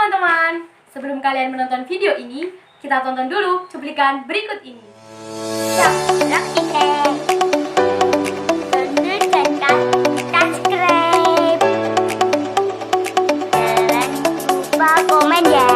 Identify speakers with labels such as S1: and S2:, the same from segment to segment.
S1: teman-teman, sebelum kalian menonton video ini, kita tonton dulu cuplikan berikut ini.
S2: Subscribe, jangan lupa komen ya.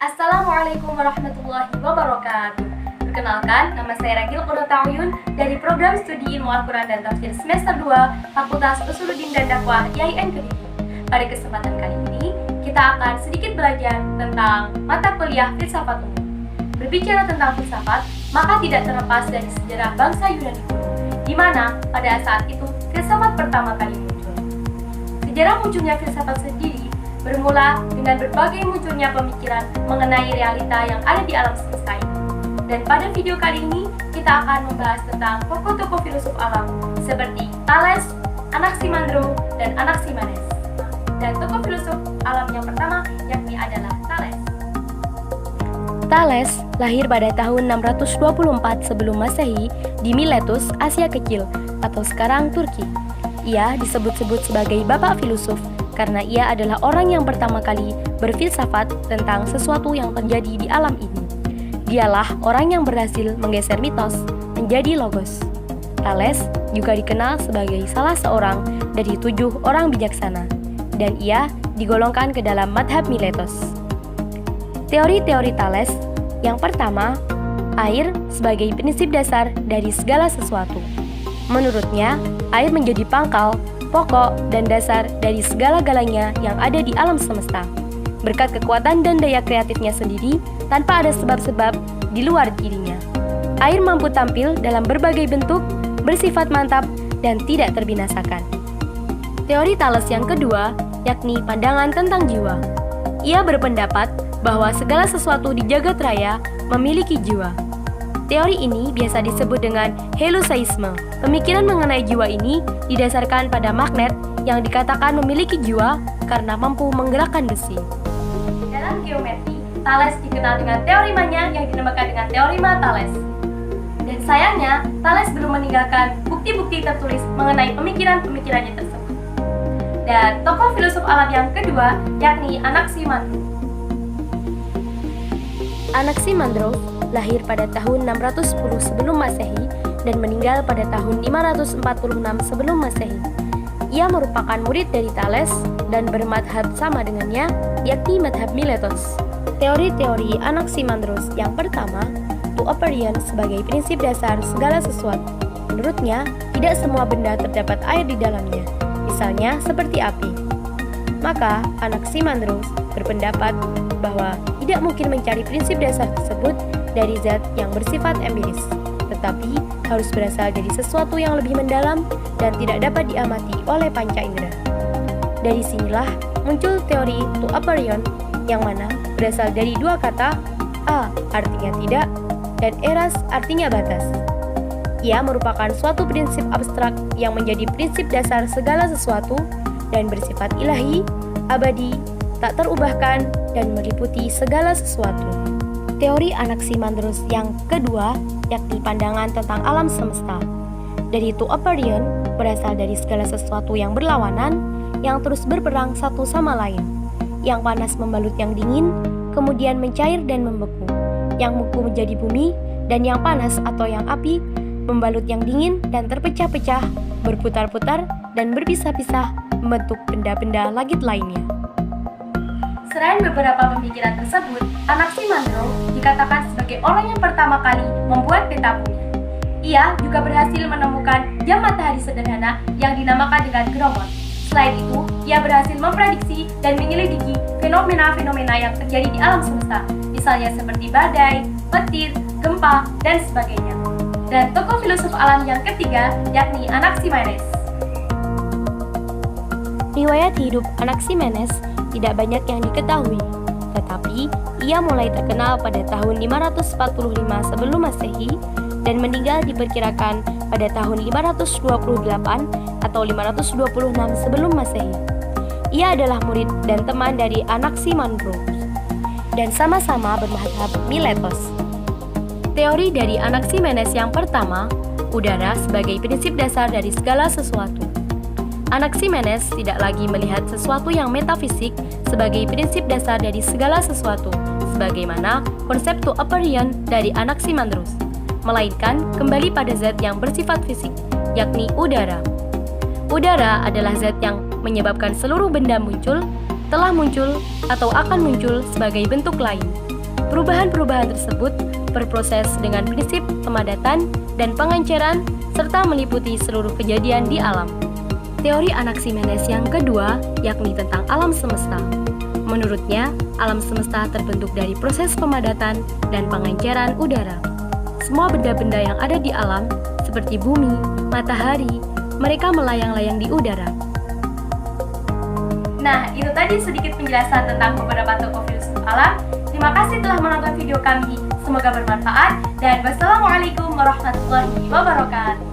S1: Assalamualaikum warahmatullahi wabarakatuh. Perkenalkan, nama saya Ragil Qurrata'uyun dari Program Studi Ilmu Al-Quran dan Tafsir Semester 2 Fakultas Usuluddin dan Dakwah IAIN Kediri. Pada kesempatan kali ini, kita akan sedikit belajar tentang mata kuliah filsafat umum. Berbicara tentang filsafat, maka tidak terlepas dari sejarah bangsa Yunani kuno, di mana pada saat itu filsafat pertama kali muncul. Sejarah munculnya filsafat sendiri bermula dengan berbagai munculnya pemikiran mengenai realita yang ada di alam semesta ini. Dan pada video kali ini, kita akan membahas tentang tokoh-tokoh filosof alam seperti Thales, Anaximandro, dan Anaximenes. Dan tokoh filosof alam yang pertama yakni adalah Thales. Thales lahir pada tahun 624 sebelum Masehi di Miletus, Asia Kecil atau sekarang Turki. Ia disebut-sebut sebagai bapak filosof karena ia adalah orang yang pertama kali berfilsafat tentang sesuatu yang terjadi di alam ini. Dialah orang yang berhasil menggeser mitos menjadi logos. Thales juga dikenal sebagai salah seorang dari 7 orang bijaksana, dan ia digolongkan ke dalam madhab Miletus. Teori-teori Thales yang pertama, air sebagai prinsip dasar dari segala sesuatu. Menurutnya, air menjadi pangkal, pokok, dan dasar dari segala-galanya yang ada di alam semesta, berkat kekuatan dan daya kreatifnya sendiri tanpa ada sebab-sebab di luar dirinya. Air mampu tampil dalam berbagai bentuk, bersifat mantap, dan tidak terbinasakan. Teori Thales yang kedua, yakni pandangan tentang jiwa. Ia berpendapat bahwa segala sesuatu di jagat raya memiliki jiwa. Teori ini biasa disebut dengan helioseisme. Pemikiran mengenai jiwa ini didasarkan pada magnet yang dikatakan memiliki jiwa karena mampu menggerakkan besi. Dalam geometri, Thales dikenal dengan teoremanya yang dinamakan dengan teorema Thales. Dan sayangnya, Thales belum meninggalkan bukti-bukti tertulis mengenai pemikiran-pemikirannya tersebut. Dan tokoh filosof alam yang kedua yakni Anaximandro. Anaximandro lahir pada tahun 610 sebelum Masehi dan meninggal pada tahun 546 sebelum Masehi. Ia merupakan murid dari Thales dan bermadhab sama dengannya, yakni madhab Miletus. Teori-teori Anaximandros yang pertama, to aperion sebagai prinsip dasar segala sesuatu. Menurutnya, tidak semua benda terdapat air di dalamnya, misalnya seperti api. Maka, Anaximandros berpendapat bahwa tidak mungkin mencari prinsip dasar tersebut dari zat yang bersifat empiris, tetapi harus berasal dari sesuatu yang lebih mendalam dan tidak dapat diamati oleh panca indera. Dari sinilah muncul teori to aperion yang mana berasal dari dua kata, a artinya tidak dan eras artinya batas. Ia merupakan suatu prinsip abstrak yang menjadi prinsip dasar segala sesuatu dan bersifat ilahi, abadi, tak terubahkan, dan meliputi segala sesuatu. Teori Anaximandros yang kedua yakni pandangan tentang alam semesta. Dari to aperion berasal dari segala sesuatu yang berlawanan, yang terus berperang satu sama lain. Yang panas membalut yang dingin, kemudian mencair dan membeku. Yang beku menjadi bumi, dan yang panas atau yang api membalut yang dingin dan terpecah-pecah, berputar-putar dan berpisah-pisah membentuk benda-benda langit lainnya. Selain beberapa pemikiran tersebut, Anaximandro dikatakan sebagai orang yang pertama kali membuat peta bumi. Ia juga berhasil menemukan jam matahari sederhana yang dinamakan dengan Gromon. Selain itu, ia berhasil memprediksi dan menyelidiki fenomena-fenomena yang terjadi di alam semesta, misalnya seperti badai, petir, gempa, dan sebagainya. Dan tokoh filosof alam yang ketiga yakni Anaximenes. Riwayat hidup Anaximenes tidak banyak yang diketahui, tetapi ia mulai terkenal pada tahun 545 sebelum Masehi dan meninggal diperkirakan pada tahun 528 atau 526 sebelum Masehi. Ia adalah murid dan teman dari Anaximandros dan sama-sama bermadhab Miletos. Teori dari Anaximenes yang pertama, udara sebagai prinsip dasar dari segala sesuatu. Anaximenes tidak lagi melihat sesuatu yang metafisik sebagai prinsip dasar dari segala sesuatu, sebagaimana konsep to aperion dari Anaximandros, melainkan kembali pada zat yang bersifat fisik, yakni udara. Udara adalah zat yang menyebabkan seluruh benda muncul, telah muncul, atau akan muncul sebagai bentuk lain. Perubahan-perubahan tersebut berproses dengan prinsip pemadatan dan pengenceran serta meliputi seluruh kejadian di alam. Teori Anaximenes yang kedua yakni tentang alam semesta. Menurutnya, alam semesta terbentuk dari proses pemadatan dan pengenceran udara. Semua benda-benda yang ada di alam, seperti bumi, matahari, mereka melayang-layang di udara. Nah, itu tadi sedikit penjelasan tentang beberapa tokoh filsuf alam. Terima kasih telah menonton video kami. Semoga bermanfaat dan wassalamualaikum warahmatullahi wabarakatuh.